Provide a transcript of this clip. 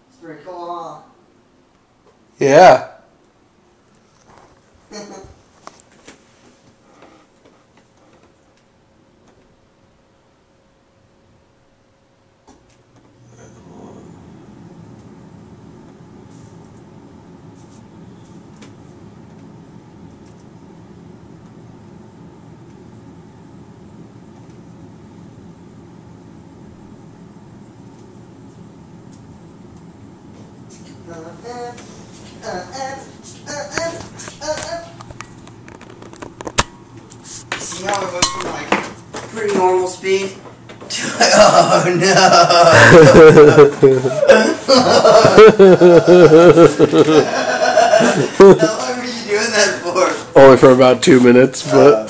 It's pretty cool, huh? Yeah. See how it goes from like pretty normal speed to oh no! How long were you doing that for? Only for about 2 minutes, but...